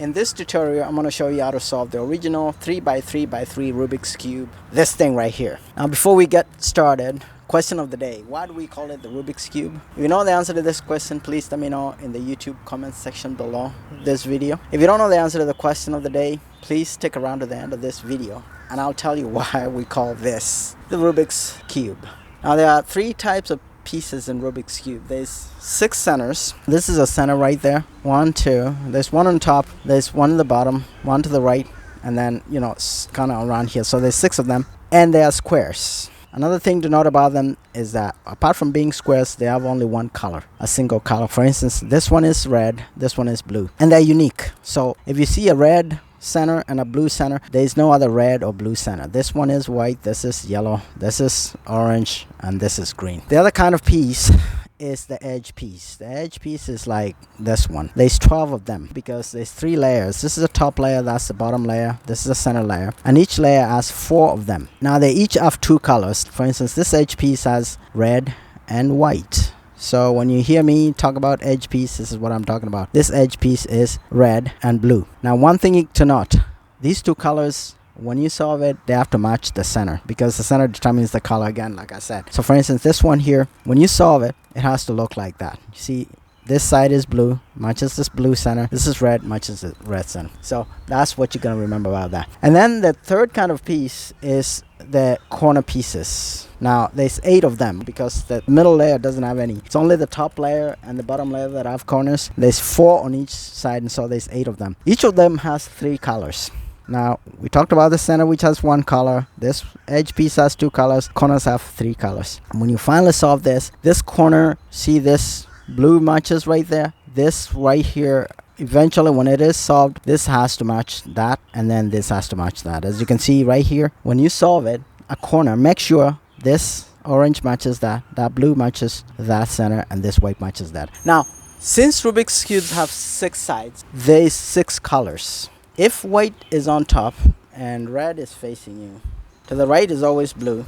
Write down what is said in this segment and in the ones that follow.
In this tutorial, I'm going to show you how to solve the original 3x3x3 Rubik's Cube, this thing right here. Now before we get started, question of the day: why do we call it the Rubik's Cube? If you know the answer to this question, please let me know in the YouTube comments section below this video. If you don't know the answer to the question of the day, please stick around to the end of this video and I'll tell you why we call this the Rubik's Cube. Now there are three types of pieces in Rubik's Cube. There's 6 centers. This is a center right there. 1, 2. There's one on top. There's one at the bottom. One to the right. And then, it's kind of around here. So there's 6 of them. And they are squares. Another thing to note about them is that apart from being squares, they have only one color, a single color. For instance, this one is red, this one is blue. And they're unique. So if you see a red center and a blue center, there is no other red or blue center. This one is white, this is yellow, this is orange, and this is green. The other kind of piece is the edge piece. The edge piece is like this one. There's 12 of them because there's 3 layers. This is the top layer, that's the bottom layer, this is the center layer, and each layer has 4 of them. Now they each have 2 colors. For instance, this edge piece has red and white. So when you hear me talk about edge piece, this is what I'm talking about. This edge piece is red and blue. Now one thing to note, these 2 colors, when you solve it, they have to match the center because the center determines the color again, like I said. So for instance, this one here, when you solve it, it has to look like that. You see, this side is blue, matches this blue center. This is red, matches the red center. So that's what you're going to remember about that. And then the third kind of piece is the corner pieces. Now there's 8 of them because the middle layer doesn't have any. It's only the top layer and the bottom layer that have corners. There's 4 on each side, and so there's 8 of them. Each of them has 3 colors. Now we talked about the center, which has 1 color. This edge piece has 2 colors. Corners have 3 colors. And when you finally solve this corner, see this blue matches right there. This right here, eventually when it is solved, this has to match that, and then this has to match that. As you can see right here, when you solve it, a corner, make sure this orange matches that blue matches that center, and this white matches that. Now since Rubik's cubes have 6 sides, there's 6 colors. If white is on top and red is facing you, to the right is always blue,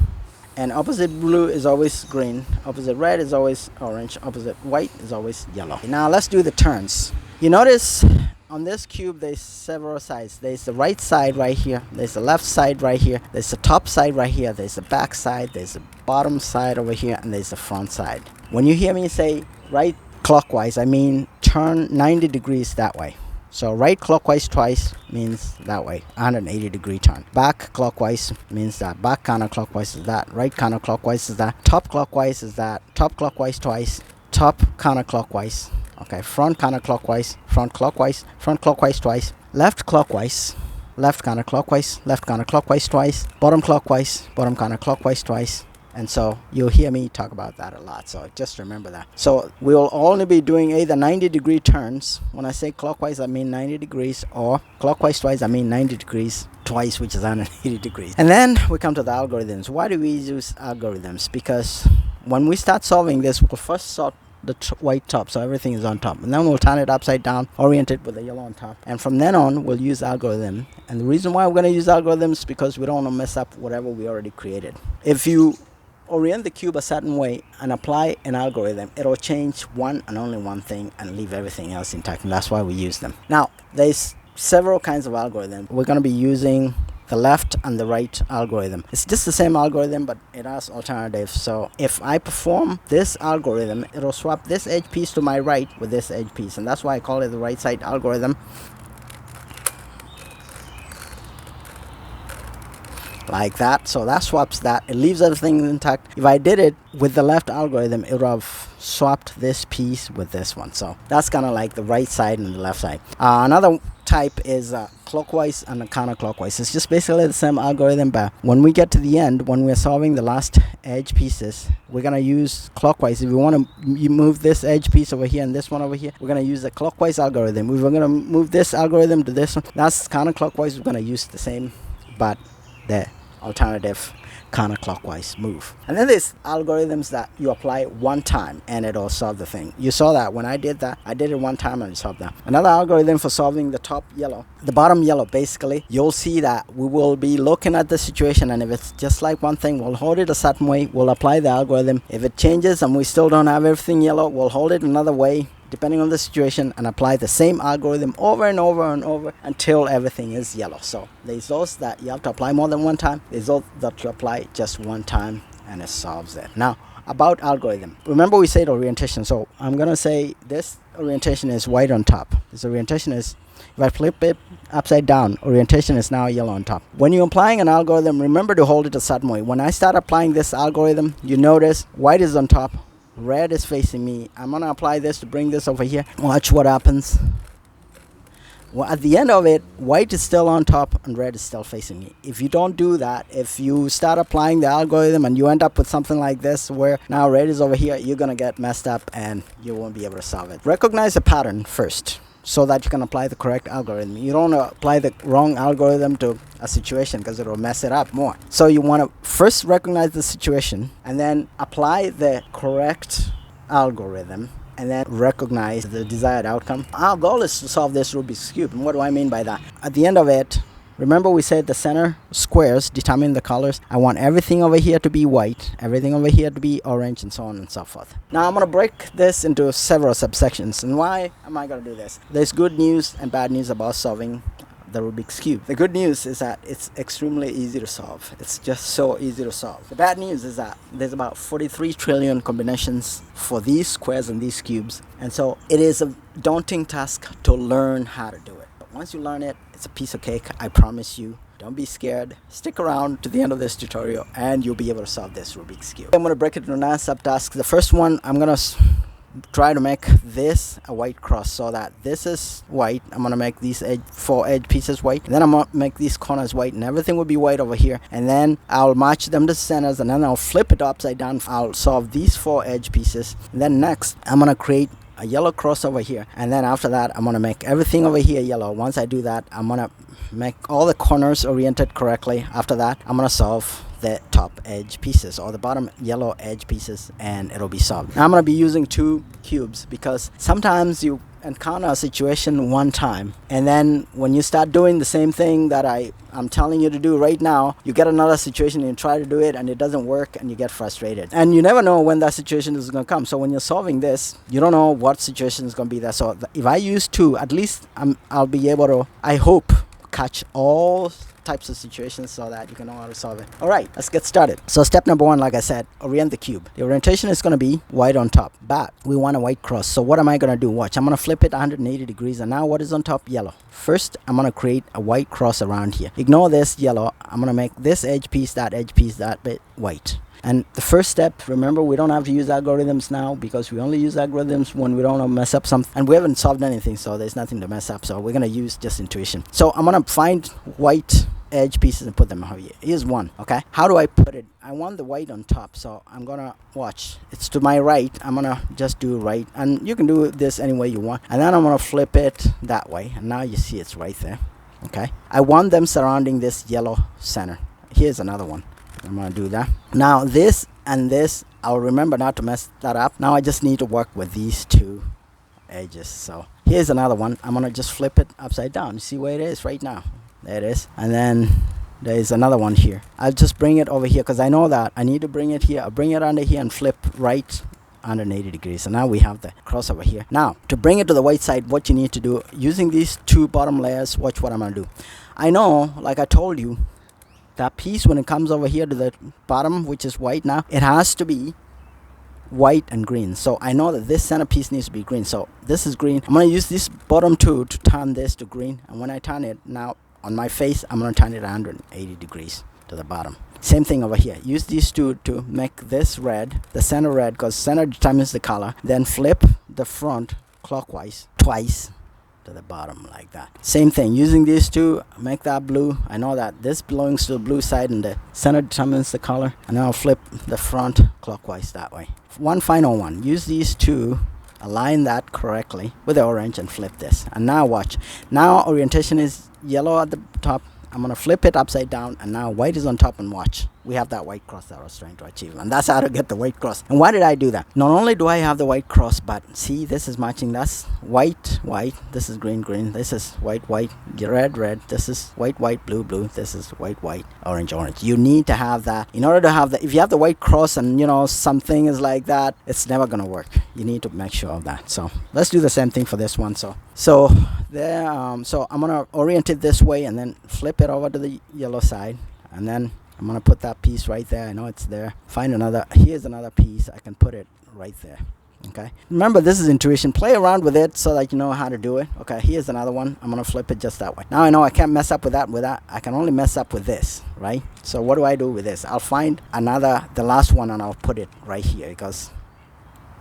and opposite blue is always green, opposite red is always orange, opposite white is always yellow. Now let's do the turns. You notice on this cube there's several sides. There's the right side right here, there's the left side right here, there's the top side right here, there's the back side, there's the bottom side over here, and there's the front side. When you hear me say right clockwise, I mean turn 90 degrees that way. So right clockwise twice means that way, 180 degree turn. Back clockwise means that. Back counterclockwise is that. Right counterclockwise is that. Top clockwise is that. Top clockwise twice. Top counterclockwise. Okay, front counterclockwise. Front clockwise. Front clockwise twice. Left clockwise. Left counterclockwise. Left counterclockwise twice. Bottom clockwise. Bottom counterclockwise twice. And so you'll hear me talk about that a lot, so just remember that. So we'll only be doing either 90 degree turns. When I say clockwise, I mean 90 degrees, or clockwise twice, I mean 90 degrees twice, which is 180 degrees. And then we come to the algorithms. Why do we use algorithms? Because when we start solving this, we'll first solve the white top, so everything is on top, and then we'll turn it upside down, orient it with the yellow on top, and from then on we'll use algorithm. And the reason why we're going to use algorithms is because we don't want to mess up whatever we already created. If you orient the cube a certain way and apply an algorithm, it'll change one and only one thing and leave everything else intact, and that's why we use them. Now there's several kinds of algorithms. We're going to be using the left and the right algorithm. It's just the same algorithm, but it has alternatives. So if I perform this algorithm, it'll swap this edge piece to my right with this edge piece, and that's why I call it the right side algorithm. Like that. So that swaps that. It leaves everything intact. If I did it with the left algorithm, it would have swapped this piece with this one. So that's kind of like the right side and the left side. Another type is clockwise and counterclockwise. It's just basically the same algorithm, but when we get to the end, when we're solving the last edge pieces, we're going to use clockwise. If we want to move this edge piece over here and this one over here, we're going to use the clockwise algorithm. If we're going to move this algorithm to this one, that's counterclockwise. We're going to use the same, but the alternative counterclockwise move. And then there's algorithms that you apply one time and it'll solve the thing. You saw that when I did that. I did it one time and it solved that. Another algorithm for solving the top yellow, the bottom yellow, basically, you'll see that we will be looking at the situation, and if it's just like one thing, we'll hold it a certain way, we'll apply the algorithm. If it changes and we still don't have everything yellow, we'll hold it another way, depending on the situation, and apply the same algorithm over and over and over until everything is yellow. So there's those that you have to apply more than one time. There's those that you apply just one time and it solves it. Now, about algorithm. Remember we said orientation. So I'm going to say this orientation is white on top. This orientation is, if I flip it upside down, orientation is now yellow on top. When you're applying an algorithm, remember to hold it a certain way. When I start applying this algorithm, you notice white is on top, red is facing me. I'm going to apply this to bring this over here. Watch what happens. Well, at the end of it, white is still on top and red is still facing me. If you don't do that, if you start applying the algorithm and you end up with something like this where now red is over here, you're going to get messed up and you won't be able to solve it. Recognize the pattern first so that you can apply the correct algorithm. You don't want to apply the wrong algorithm to a situation because it will mess it up more. So you want to first recognize the situation and then apply the correct algorithm and then recognize the desired outcome. Our goal is to solve this Rubik's Cube. And what do I mean by that? At the end of it, remember we said the center squares determine the colors. I want everything over here to be white, everything over here to be orange, and so on and so forth. Now I'm going to break this into several subsections. And why am I going to do this? There's good news and bad news about solving the Rubik's Cube. The good news is that it's extremely easy to solve. It's just so easy to solve. The bad news is that there's about 43 trillion combinations for these squares and these cubes. And so it is a daunting task to learn how to do it. But once you learn it, it's a piece of cake, I promise you. Don't be scared. Stick around to the end of this tutorial and you'll be able to solve this Rubik's Cube. I'm going to break it into 9 subtasks. The first one, I'm going to try to make this a white cross so that this is white. I'm gonna make these 4 edge pieces white, and then I'm gonna make these corners white, and everything will be white over here. And then I'll match them to centers, and then I'll flip it upside down. I'll solve these 4 edge pieces. And then next I'm gonna create a yellow cross over here, and then after that I'm gonna make everything over here yellow. Once I do that, I'm gonna make all the corners oriented correctly. After that, I'm gonna solve the top edge pieces or the bottom yellow edge pieces, and it'll be solved. Now I'm going to be using 2 cubes because sometimes you encounter a situation one time, and then when you start doing the same thing that I'm telling you to do right now, you get another situation and you try to do it and it doesn't work and you get frustrated, and you never know when that situation is going to come. So when you're solving this, you don't know what situation is going to be there. So if I use 2, at least I'll be able to, I hope, catch all types of situations so that you can know how to solve it. Alright, let's get started. So step number 1, like I said, orient the cube. The orientation is going to be white on top, but we want a white cross. So what am I going to do? Watch, I'm going to flip it 180 degrees, and now what is on top? Yellow. First, I'm going to create a white cross around here. Ignore this yellow. I'm going to make this edge piece, that bit white. And the first step, remember, we don't have to use algorithms now because we only use algorithms when we don't want to mess up something. And we haven't solved anything, so there's nothing to mess up. So we're going to use just intuition. So I'm going to find white edge pieces and put them over here. Here's one, okay? How do I put it? I want the white on top, so I'm going to watch. It's to my right. I'm going to just do right. And you can do this any way you want. And then I'm going to flip it that way. And now you see it's right there, okay? I want them surrounding this yellow center. Here's another one. I'm going to do that. Now this and this, I'll remember not to mess that up. Now I just need to work with these 2 edges. So here's another one. I'm going to just flip it upside down. You see where it is right now? There it is. And then there's another one here. I'll just bring it over here because I know that I need to bring it here. I'll bring it under here and flip right 180 degrees. So now we have the crossover here. Now to bring it to the white side, what you need to do, using these 2 bottom layers, watch what I'm going to do. I know, like I told you, that piece when it comes over here to the bottom, which is white now, it has to be white and green. So I know that this center piece needs to be green. So this is green. I'm going to use this bottom 2 to turn this to green. And when I turn it now on my face, I'm going to turn it 180 degrees to the bottom. Same thing over here. Use these 2 to make this red, the center red, because center determines the color. Then flip the front clockwise twice to the bottom like that. Same thing, using these 2, make that blue. I know that this belongs to the blue side and the center determines the color, and then I'll flip the front clockwise that way. One final one, use these 2, align that correctly with the orange and flip this. And now watch, now orientation is yellow at the top. I'm gonna flip it upside down, and now white is on top, and watch. we have that white cross that I was trying to achieve, and that's how to get the white cross. And why did I do that? Not only do I have the white cross, but see, this is matching. That's white, white. This is green, green. This is white, white. Red, red. This is white, white, blue, blue. This is white, white, orange, orange. You need to have that in order to have that. If you have the white cross and something is like that, it's never gonna work. You need to make sure of that. So let's do the same thing for this one. So there. So I'm gonna orient it this way and then flip it over to the yellow side, and then I'm gonna put that piece right there. I know it's there. Find another. Here's another piece. I can put it right there. Okay. Remember, this is intuition. Play around with it so that you know how to do it. Okay. Here's another one. I'm gonna flip it just that way. Now I know I can't mess up with that. I can only mess up with this, right? So what do I do with this? I'll find the last one, and I'll put it right here because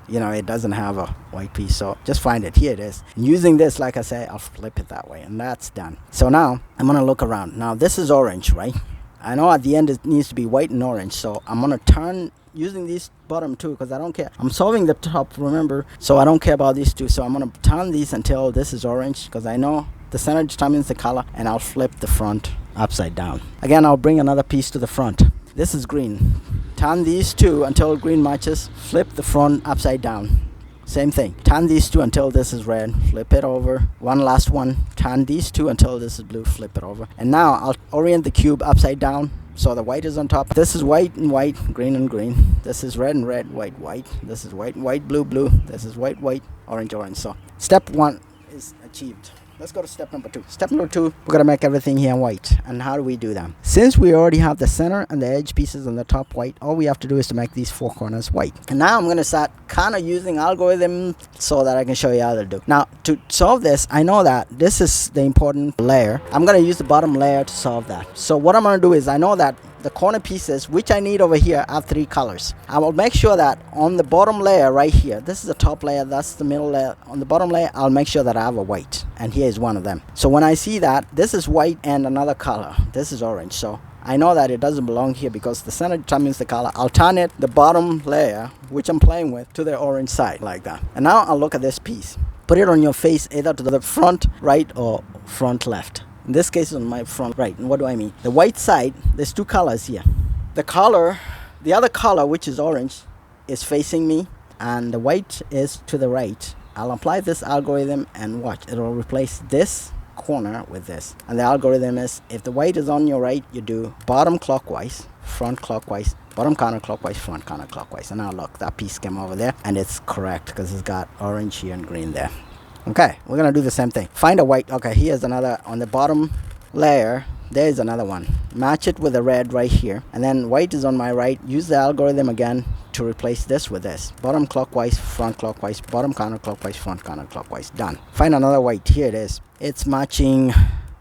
it doesn't have a white piece. So just find it. Here it is. And using this, like I say, I'll flip it that way, and that's done. So now I'm gonna look around. Now this is orange, right? I know at the end it needs to be white and orange, so I'm gonna turn using these bottom two because I don't care. I'm solving the top, remember, so I don't care about these two. So I'm gonna turn these until this is orange because I know the center determines the color, and I'll flip the front upside down. Again, I'll bring another piece to the front. This is green. Turn these two until green matches. Flip the front upside down. Same thing. Turn these two until this is red. Flip it over. One last one. Turn these two until this is blue. Flip it over. And now I'll orient the cube upside down so the white is on top. This is white and white, green and green. This is red and red, white, white. This is white and white, blue, blue. This is white, white, orange, orange. So step one is achieved. Let's go to step number two. Step number two, we're gonna make everything here white. And how do we do that? Since we already have the center and the edge pieces on the top white, all we have to do is to make these four corners white. And now I'm gonna start kind of using algorithm so that I can show you how to do. Now to solve this, I know that this is the important layer. I'm gonna use the bottom layer to solve that. So what I'm gonna do is, I know that the corner pieces, which I need over here, have three colors. I will make sure that on the bottom layer right here, this is the top layer, that's the middle layer. On the bottom layer, I'll make sure that I have a white, and here is one of them. So when I see that this is white and another color, this is orange, so I know that it doesn't belong here because the center determines the color. I'll turn it, the bottom layer, which I'm playing with, to the orange side like that. And now I'll look at this piece. Put it on your face, either to the front right or front left. In this case, on my front right. And what do I mean? The white side, there's two colors here. The other color, which is orange, is facing me, and the white is to the right. I'll apply this algorithm and watch. It'll replace this corner with this. And the algorithm is, if the white is on your right, you do bottom clockwise, front clockwise, bottom counterclockwise, front counterclockwise. And now look, that piece came over there, and it's correct because it's got orange here and green there. Okay, we're gonna do the same thing. Find a white. Okay, here's another on the bottom layer. There's another one. Match it with the red right here, and then white is on my right. Use the algorithm again to replace this with this. Bottom clockwise, front clockwise, bottom counterclockwise, front counterclockwise. Done. Find another white. Here it is. It's matching.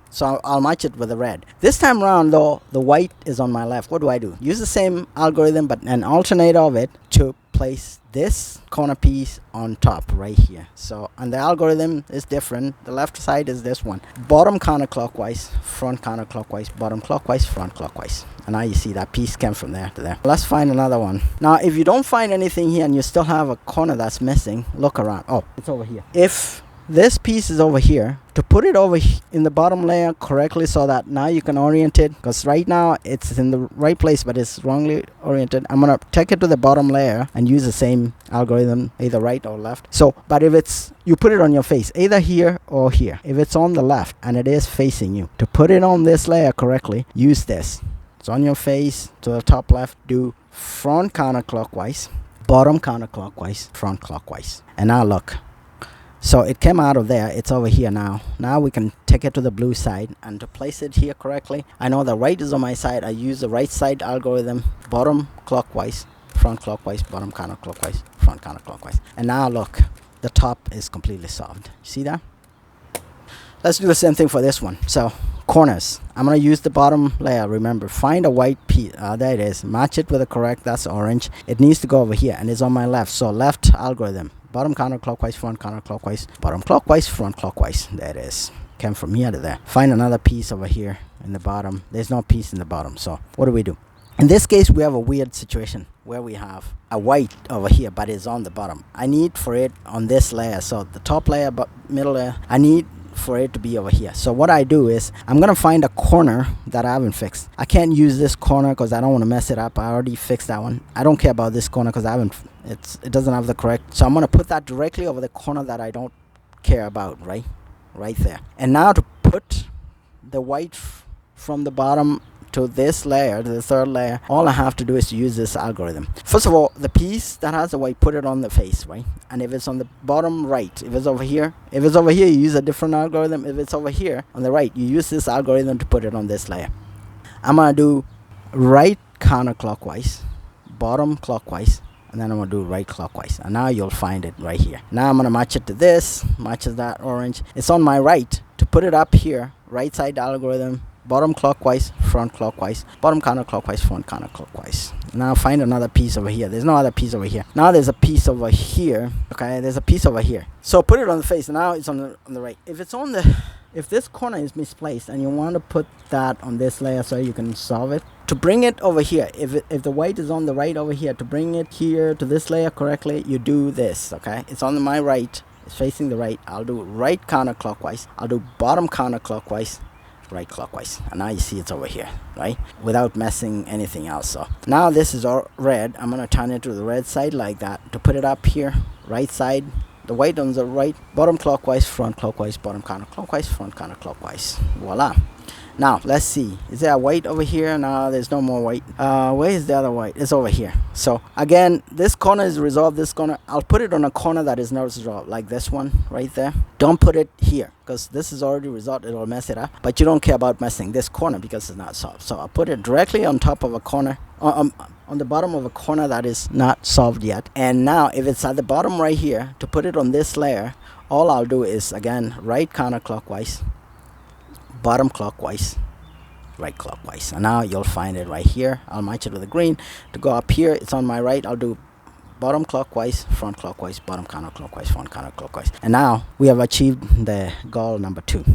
So I'll match it with the red. This time around though, the white is on my left. What do? Use the same algorithm but an alternate of it to place this corner piece on top right here. So, and the algorithm is different. The left side is this one. Bottom counterclockwise, front counterclockwise, bottom clockwise, front clockwise. And now you see that piece came from there to there. Let's find another one. Now, if you don't find anything here and you still have a corner that's missing, look around. Oh, it's over here. If this piece is over here, to put it over in the bottom layer correctly so that now you can orient it, because right now it's in the right place but it's wrongly oriented. I'm gonna take it to the bottom layer and use the same algorithm, either right or left. So, but if it's, you put it on your face, either here or here. If it's on the left and it is facing you, to put it on this layer correctly, use this. It's on your face to the top left, do front counterclockwise, bottom counterclockwise, front clockwise. And now look. So it came out of there, it's over here now. Now we can take it to the blue side, and to place it here correctly, I know the right is on my side. I use the right side algorithm, bottom clockwise, front clockwise, bottom counterclockwise, front counterclockwise. And now look, the top is completely solved. See that? Let's do the same thing for this one. So corners, I'm gonna use the bottom layer. Remember, find a white piece. There it is. Match it with the correct, that's orange. It needs to go over here, and it's on my left. So left algorithm, bottom counterclockwise, front counterclockwise, bottom clockwise, front clockwise. There it is. Came from here to there. Find another piece over here in the bottom. There's no piece in the bottom. So what do? In this case, we have a weird situation where we have a white over here, but it's on the bottom. I need for it on this layer. So the top layer, but middle layer, I need for it to be over here. So what I do is I'm gonna find a corner that I haven't fixed. I can't use this corner because I don't want to mess it up. I already fixed that one. I don't care about this corner because it doesn't have the correct. So I'm gonna put that directly over the corner that I don't care about, right there. And now to put the white from the bottom to this layer, to the third layer, all I have to do is use this algorithm. First of all, the piece that has the white, put it on the face, right? And if it's on the bottom right, if it's over here, you use a different algorithm. If it's over here on the right, you use this algorithm to put it on this layer. I'm gonna do right counterclockwise, bottom clockwise, and then I'm gonna do right clockwise. And now you'll find it right here. Now I'm gonna match it to this, matches that orange. It's on my right. To put it up here, right side algorithm, bottom clockwise, front clockwise, bottom counterclockwise, front counterclockwise. Now find another piece over here. There's no other piece over here. Now there's a piece over here. Okay, there's a piece over here. So put it on the face. Now it's on the right. If this corner is misplaced and you want to put that on this layer so you can solve it, to bring it over here, if the white is on the right over here, to bring it here to this layer correctly, you do this. Okay, it's on my right. It's facing the right. I'll do right counterclockwise. I'll do bottom counterclockwise, right clockwise, and now you see it's over here, right, without messing anything else. So now this is all red. I'm gonna turn it to the red side like that. To put it up here, right side, the white on the right, bottom clockwise, front clockwise, bottom counterclockwise, front counterclockwise. Voila. Now let's see, is there a white over here? No, there's no more white. Where is the other white? It's over here. So again, this corner is resolved. This corner, I'll put it on a corner that is not resolved, like this one right there. Don't put it here because this is already resolved. It'll mess it up, but you don't care about messing this corner because it's not solved. So I'll put it directly on top of a corner, on the bottom of a corner that is not solved yet. And now if it's at the bottom right here, to put it on this layer, all I'll do is again right counterclockwise, bottom clockwise, right clockwise. And now you'll find it right here. I'll match it with the green. To go up here, it's on my right. I'll do bottom clockwise, front clockwise, bottom counterclockwise, front counterclockwise. And now we have achieved the goal number 2.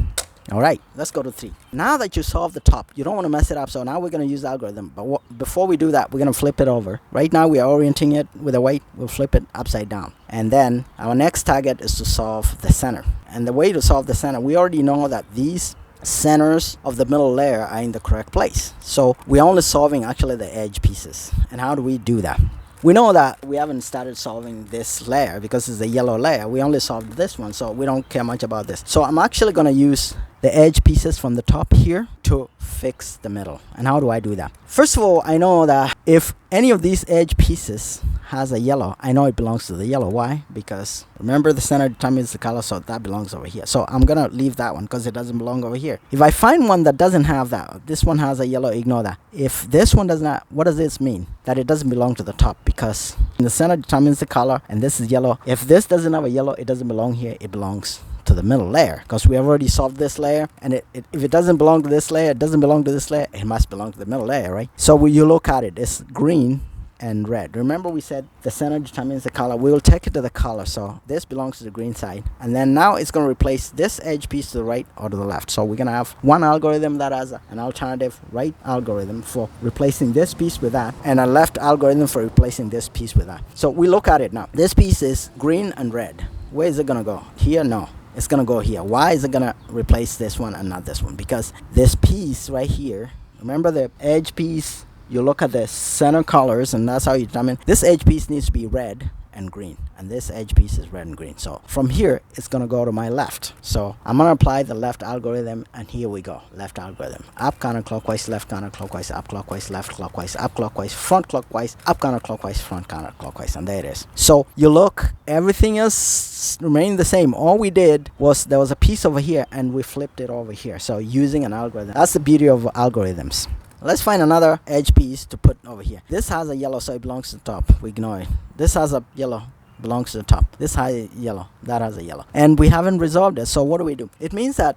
All right, let's go to 3. Now that you solve the top, you don't want to mess it up. So now we're going to use the algorithm. But before we do that, we're going to flip it over. Right now we are orienting it with a white. We'll flip it upside down. And then our next target is to solve the center. And the way to solve the center, we already know that these centers of the middle layer are in the correct place. So we're only solving actually the edge pieces. And how do we do that? We know that we haven't started solving this layer because it's a yellow layer. We only solved this one, so we don't care much about this. So I'm actually going to use the edge pieces from the top here to fix the middle. And how do I do that? First of all, I know that if any of these edge pieces has a yellow, I know it belongs to the yellow. Why? Because remember, the center determines the color, so that belongs over here. So I'm gonna leave that one because it doesn't belong over here. If I find one that doesn't have that, this one has a yellow, ignore that. If this one does not, what does this mean? That it doesn't belong to the top, because the center determines the color and this is yellow. If this doesn't have a yellow, it doesn't belong here. It belongs to the middle layer, because we have already solved this layer, and if it doesn't belong to this layer, it doesn't belong to this layer, it must belong to the middle layer, right? So when you look at it, it's green and red. Remember we said the center determines the color. We will take it to the color, so this belongs to the green side, and then now it's going to replace this edge piece to the right or to the left. So we're going to have one algorithm that has an alternative right algorithm for replacing this piece with that, and a left algorithm for replacing this piece with that. So we look at it now. This piece is green and red. Where is it going to go? Here? No. It's going to go here. Why is it going to replace this one and not this one? Because this piece right here, remember the edge piece, you look at the center colors, and that's how you determine this edge piece needs to be red and green, and this edge piece is red and green. So from here it's going to go to my left. So I'm going to apply the left algorithm, and here we go. Left algorithm: up counterclockwise, left counterclockwise, up clockwise, left clockwise, up clockwise, front clockwise, up counterclockwise, front counterclockwise, and there it is. So you look, everything else remained the same. All we did was there was a piece over here and we flipped it over here. So using an algorithm, that's the beauty of algorithms. Let's find another edge piece to put over here. This has a yellow, so it belongs to the top. We ignore it. This has a yellow, belongs to the top. This has a yellow, that has a yellow. And we haven't resolved it, so what do? It means that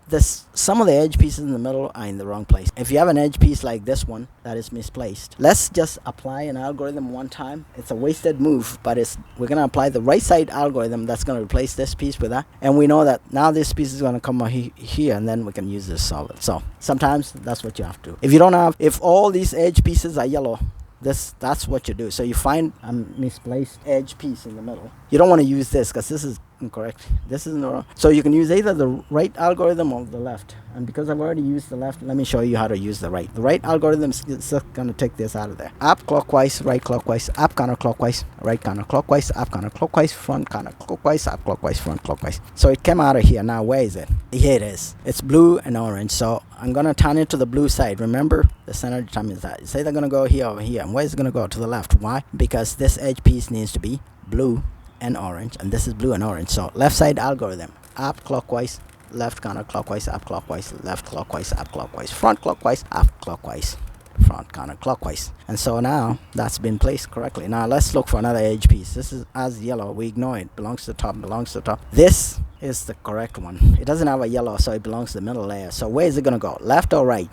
some of the edge pieces in the middle are in the wrong place. If you have an edge piece like this one that is misplaced, let's just apply an algorithm one time. It's a wasted move, but we're going to apply the right side algorithm that's going to replace this piece with that. And we know that now this piece is going to come here, and then we can use this to solve it. So sometimes that's what you have to do. If all these edge pieces are yellow, that's what you do. So you find a misplaced edge piece in the middle. You don't want to use this because this is incorrect. This is wrong. So you can use either the right algorithm or the left. And because I've already used the left, let me show you how to use the right. The right algorithm is just going to take this out of there. Up clockwise, right clockwise, up counterclockwise, right counterclockwise, up counterclockwise, front counterclockwise, up clockwise, front clockwise. So it came out of here. Now where is it? Here it is. It's blue and orange. So I'm going to turn it to the blue side. Remember, the center determines that. It's either going to go here or here. And where is it going to go? To the left. Why? Because this edge piece needs to be blue and orange, and this is blue and orange. So left side algorithm, up clockwise, left counterclockwise, up clockwise, left clockwise, up clockwise, front clockwise, up clockwise, front counterclockwise. And so now that's been placed correctly. Now let's look for another edge piece. This is as yellow. We ignore it. Belongs to the top, belongs to the top. This is the correct one. It doesn't have a yellow, so it belongs to the middle layer. So where is it going to go? Left or right?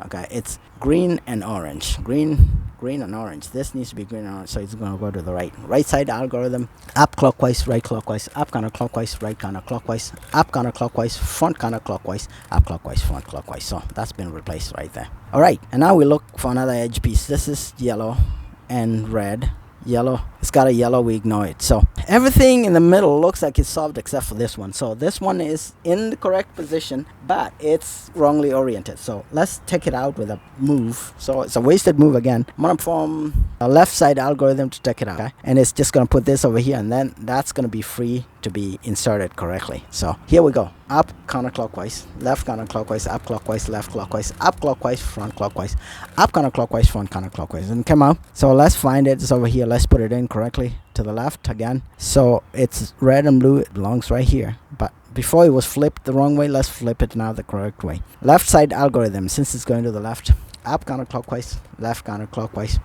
Okay, it's green and orange. Green and orange. This needs to be green and orange, so it's going to go to the right. Right side algorithm, up clockwise, right clockwise, up counterclockwise, right counterclockwise, up counterclockwise, front counterclockwise, up clockwise, front clockwise. So that's been replaced right there. All right, and now we look for another edge piece. This is yellow and red. Yellow, it's got a yellow, we ignore it. So everything in the middle looks like it's solved except for this one. So this one is in the correct position, but it's wrongly oriented. So let's take it out with a move. So it's a wasted move again. I'm gonna form a left side algorithm to take it out, okay? And it's just gonna put this over here, and then that's gonna be free to be inserted correctly. So here we go. Up counterclockwise, left counterclockwise, up clockwise, left clockwise, up clockwise, front clockwise, up counterclockwise, front counterclockwise, and come out. So let's find it. It's over here. Let's put it in correctly to the left again. So it's red and blue. It belongs right here. But before it was flipped the wrong way, let's flip it now the correct way. Left side algorithm, since it's going to the left. Up counterclockwise, left counterclockwise,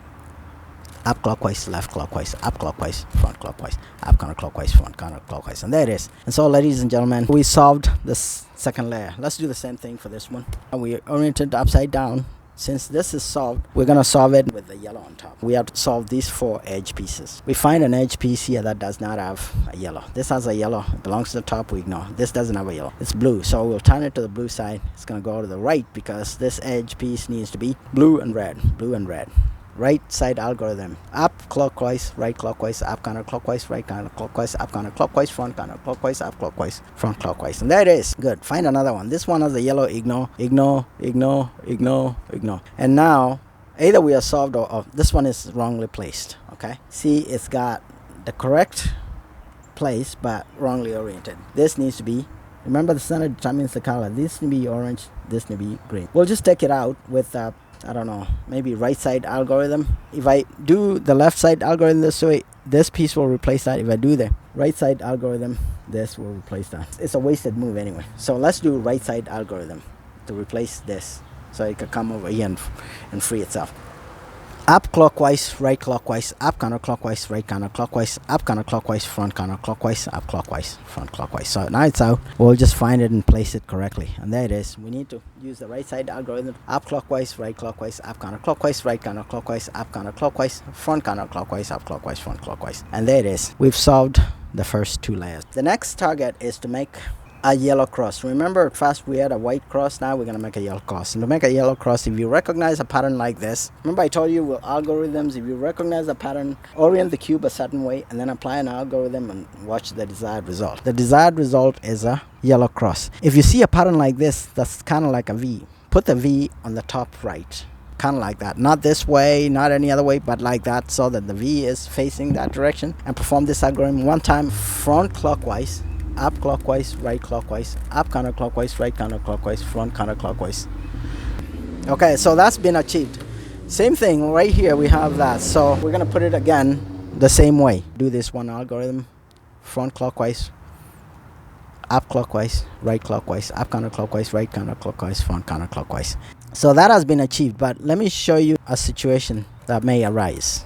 up clockwise, left clockwise, up clockwise, front clockwise, up counterclockwise, front counterclockwise. And there it is. And so, ladies and gentlemen, we solved this second layer. Let's do the same thing for this one. And we oriented upside down. Since this is solved, we're going to solve it with the yellow on top. We have to solve these 4 edge pieces. We find an edge piece here that does not have a yellow. This has a yellow. It belongs to the top. We ignore. This doesn't have a yellow. It's blue. So we'll turn it to the blue side. It's going to go to the right because this edge piece needs to be blue and red. Blue and red. Right side algorithm, up clockwise, right clockwise, up counterclockwise, right counterclockwise, up counterclockwise, front counterclockwise, up clockwise, front clockwise. And there it is. Good. Find another one. This one has a yellow. Ignore, ignore, ignore, ignore, ignore. And now either we are solved or this one is wrongly placed. Okay, see, it's got the correct place but wrongly oriented. This needs to be, remember, the center determines the color. This needs to be orange, this needs to be green. We'll just take it out with I don't know, maybe right side algorithm. If I do the left side algorithm this way, this piece will replace that. If I do the right side algorithm, this will replace that. It's a wasted move anyway. So let's do right side algorithm to replace this, so it can come over here and free itself. Up clockwise, right clockwise, up counterclockwise, right counterclockwise, up counterclockwise, front counterclockwise, up clockwise, front clockwise. So now it's out. We'll just find it and place it correctly. And there it is. We need to use the right side algorithm. Up clockwise, right clockwise, up counterclockwise, right counterclockwise, up counterclockwise, front counterclockwise, up clockwise, front clockwise. And there it is. We've solved the first 2 layers. The next target is to make a yellow cross. Remember, first we had a white cross. Now we're going to make a yellow cross. And to make a yellow cross, if you recognize a pattern like this, remember I told you with algorithms, if you recognize a pattern, orient the cube a certain way and then apply an algorithm and watch the desired result. The desired result is a yellow cross. If you see a pattern like this, that's kind of like a V. Put the V on the top right. Kind of like that. Not this way, not any other way, but like that, so that the V is facing that direction. And perform this algorithm one time, front clockwise, up clockwise, right clockwise, up counterclockwise, right counterclockwise, front counterclockwise. Okay, so that's been achieved. Same thing right here, we have that. So we're going to put it again the same way. Do this one algorithm, front clockwise, up clockwise, right clockwise, up counterclockwise, right counterclockwise, front counterclockwise. So that has been achieved, but let me show you a situation that may arise.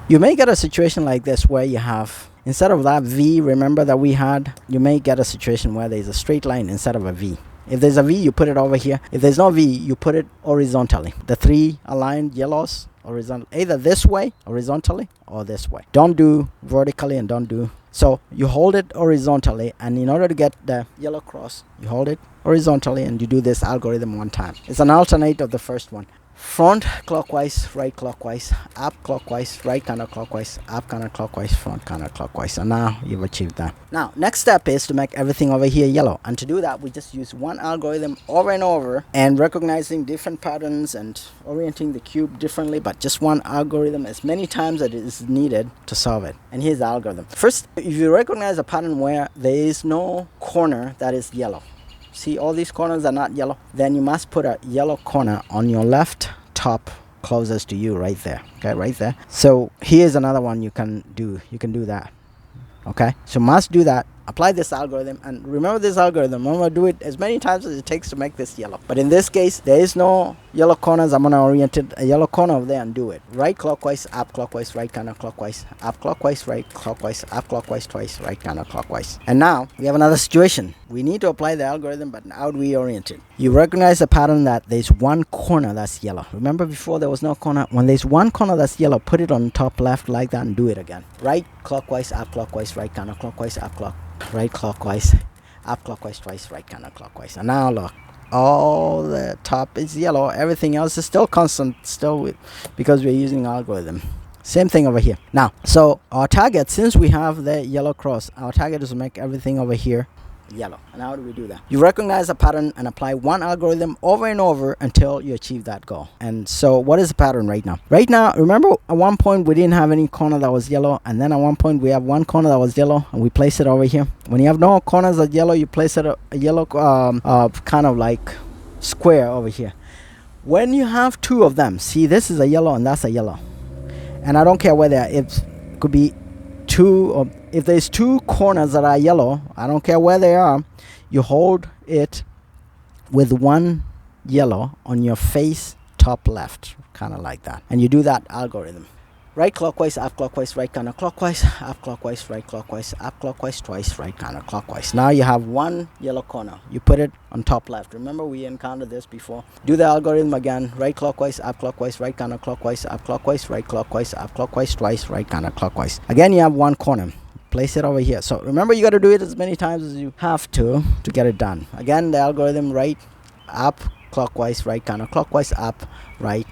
You may get a situation like this where you have, instead of that V, remember that we had, you may get a situation where there's a straight line instead of a V. If there's a V, you put it over here. If there's no V, you put it horizontally. The 3 aligned yellows, horizontal, either this way, horizontally, or this way. Don't do vertically and don't do. So you hold it horizontally, and in order to get the yellow cross, you hold it horizontally and you do this algorithm one time. It's an alternate of the first one. front clockwise, right clockwise, up clockwise, right counterclockwise, up counterclockwise, front counterclockwise. And now you've achieved that. Now, next step is to make everything over here yellow. And to do that, we just use one algorithm over and over and recognizing different patterns and orienting the cube differently, but just one algorithm as many times as it is needed to solve it. And here's the algorithm. First, if you recognize a pattern where there is no corner that is yellow, see all these corners are not yellow, then you must put a yellow corner on your left top closest to you right there. Okay, right there. So here's another one you can do. You can do that. Okay, so must do that. Apply this algorithm, and remember this algorithm. I'm going to do it as many times as it takes to make this yellow. But in this case, there is no yellow corners. I'm going to orient it a yellow corner over there and do it. Right clockwise, up clockwise, right counterclockwise, up clockwise, right clockwise, up clockwise twice, right counterclockwise. And now we have another situation. We need to apply the algorithm, but how do we orient it? You recognize the pattern that there's one corner that's yellow. Remember before there was no corner? When there's one corner that's yellow, put it on top left like that and do it again. Right clockwise, up clockwise, right counterclockwise, up clockwise. Right clockwise, up clockwise twice, right counterclockwise. And now look, all the top is yellow, everything else is still constant, because we're using algorithm. Same thing over here. Now, so our target, since we have the yellow cross, our target is to make everything over here yellow. And how do we do that? You recognize a pattern and apply one algorithm over and over until you achieve that goal. And so what is the pattern right now? Right now, remember at one point we didn't have any corner that was yellow, and then at one point we have one corner that was yellow and we place it over here. When you have no corners that yellow, you place it a yellow kind of like square over here. When you have two of them, see, this is a yellow and that's a yellow, and I don't care whether it could be two, or if there's two corners that are yellow, I don't care where they are, you hold it with one yellow on your face top left, kind of like that, and you do that algorithm. Right clockwise, up clockwise, right counterclockwise, up clockwise, right clockwise, up clockwise twice, right counterclockwise. Now you have one yellow corner. You put it on top left. Remember we encountered this before. Do the algorithm again. Right clockwise, up clockwise, right counterclockwise, up clockwise, right clockwise, up clockwise twice, right counterclockwise. Again, you have one corner. Place it over here. So remember, you got to do it as many times as you have to get it done. Again, the algorithm: right, up clockwise, right counterclockwise, up, right,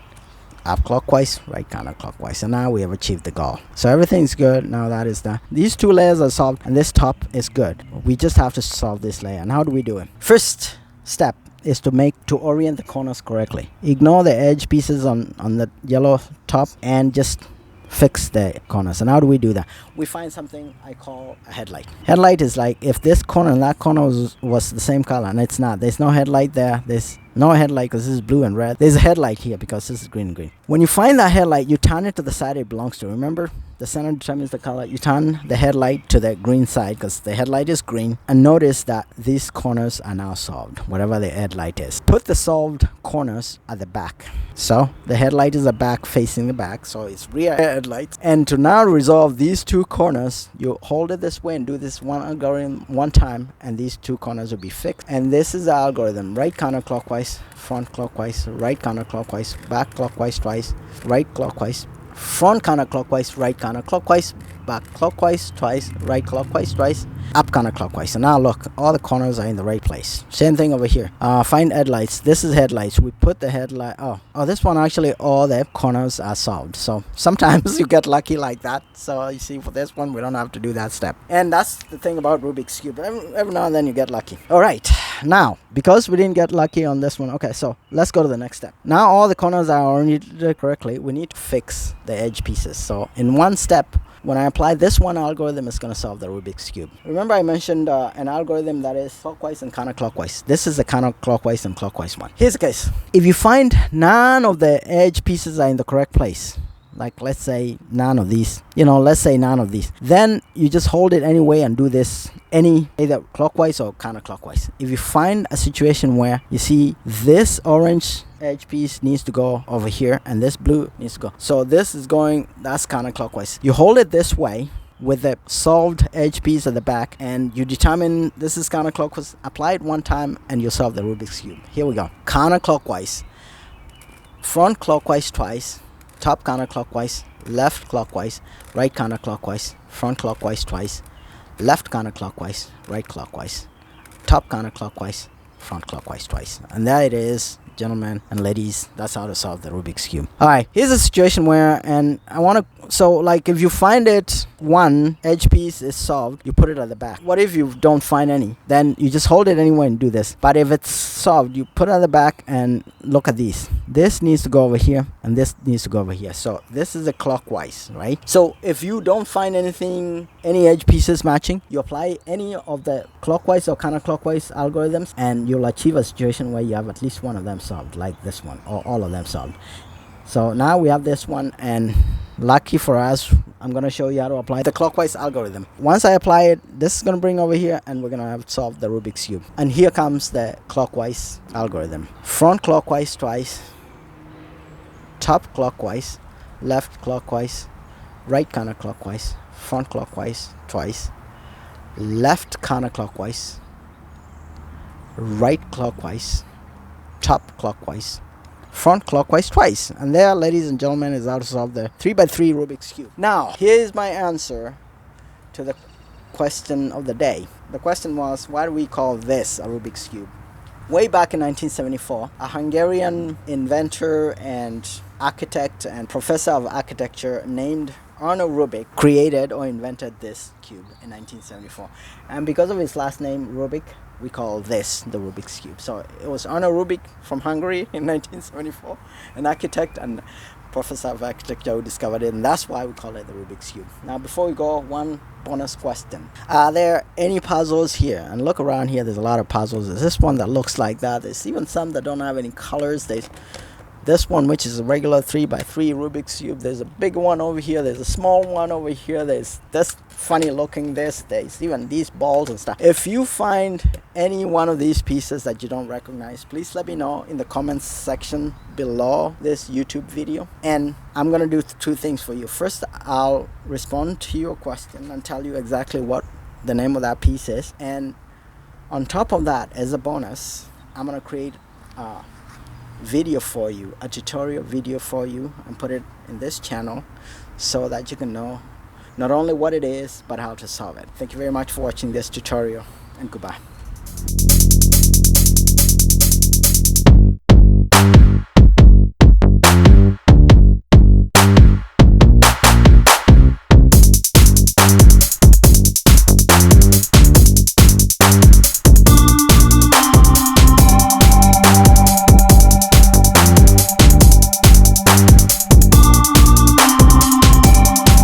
up clockwise, right counterclockwise. And now we have achieved the goal. So everything's good. Now that is done. These two layers are solved and this top is good. We just have to solve this layer. And how do we do it? First step is to orient the corners correctly. Ignore the edge pieces on the yellow top and just fix the corners. And how do we do that? We find something I call a headlight. Headlight is like if this corner and that corner was the same color, and it's not. There's no headlight there. There's no headlight because this is blue and red. There's a headlight here because this is green and green. When you find that headlight, you turn it to the side it belongs to. Remember, the center determines the color. You turn the headlight to the green side because the headlight is green. And notice that these corners are now solved, whatever the headlight is. Put the solved corners at the back. So the headlight is the back facing the back, so it's rear headlight. And to now resolve these two corners, you hold it this way and do this one algorithm one time, and these two corners will be fixed. And this is the algorithm: right counterclockwise, front clockwise, right counterclockwise, back clockwise twice, right clockwise, front counterclockwise, right counterclockwise, back clockwise twice, right clockwise twice, up counterclockwise. And now look, all the corners are in the right place. Same thing over here. Find headlights. This is headlights. We put the headlight. Oh, this one actually all the corners are solved. So sometimes you get lucky like that. So you see, for this one we don't have to do that step. And that's the thing about Rubik's Cube. Every now and then you get lucky. All right. Now, because we didn't get lucky on this one, okay, so let's go to the next step. Now all the corners are oriented correctly. We need to fix the edge pieces. So in one step, when I apply this one algorithm, it's going to solve the Rubik's Cube. Remember I mentioned an algorithm that is clockwise and counterclockwise. This is the counterclockwise and clockwise one. Here's the case. If you find none of the edge pieces are in the correct place, like let's say none of these, then you just hold it anyway and do this either clockwise or counterclockwise. If you find a situation where you see this orange edge piece needs to go over here and this blue needs to go, so this is going, that's counterclockwise, you hold it this way with the solved edge piece at the back, and you determine this is counterclockwise. Apply it one time and you solve the Rubik's Cube. Here we go. Counterclockwise, front clockwise twice, top counterclockwise, left clockwise, right counterclockwise, front clockwise twice, left counterclockwise, right clockwise, top counterclockwise, front clockwise twice. And there it is, gentlemen and ladies, that's how to solve the Rubik's Cube. Alright, here's a situation where, and I want to, so like if you find it, one edge piece is solved, you put it at the back. What if you don't find any? Then you just hold it anyway and do this. But if it's solved, you put it at the back and look at these. This needs to go over here and this needs to go over here. So this is a clockwise, right? So if you don't find anything, any edge pieces matching, you apply any of the clockwise or counterclockwise algorithms and you'll achieve a situation where you have at least one of them solved, like this one, or all of them solved. So now we have this one, and lucky for us, I'm going to show you how to apply the clockwise algorithm. Once I apply it, this is going to bring over here and we're going to have solved the Rubik's Cube. And here comes the clockwise algorithm. Front clockwise twice, top clockwise, left clockwise, right counterclockwise, front clockwise twice, left counterclockwise, right clockwise, top clockwise, front clockwise twice. And there, ladies and gentlemen, is how to solve the 3x3 Rubik's Cube. Now, here's my answer to the question of the day. The question was, why do we call this a Rubik's Cube? Way back in 1974, a Hungarian inventor and architect and professor of architecture named Arno Rubik created or invented this cube in 1974. And because of his last name, Rubik, we call this the Rubik's Cube. So it was Arno Rubik from Hungary in 1974, an architect and professor of architecture who discovered it, and that's why we call it the Rubik's Cube. Now, before we go, one bonus question. Are there any puzzles here? And look around here, there's a lot of puzzles. There's this one that looks like that. There's even some that don't have any colors. There's this one, which is a regular 3x3 Rubik's Cube. There's a big one over here. There's a small one over here. There's this funny looking this. There's even these balls and stuff. If you find any one of these pieces that you don't recognize, please let me know in the comments section below this YouTube video. And I'm going to do two things for you. First, I'll respond to your question and tell you exactly what the name of that piece is. And on top of that, as a bonus, I'm going to create video for you, a tutorial video for you, and put it in this channel so that you can know not only what it is but how to solve it. Thank you very much for watching this tutorial, and goodbye.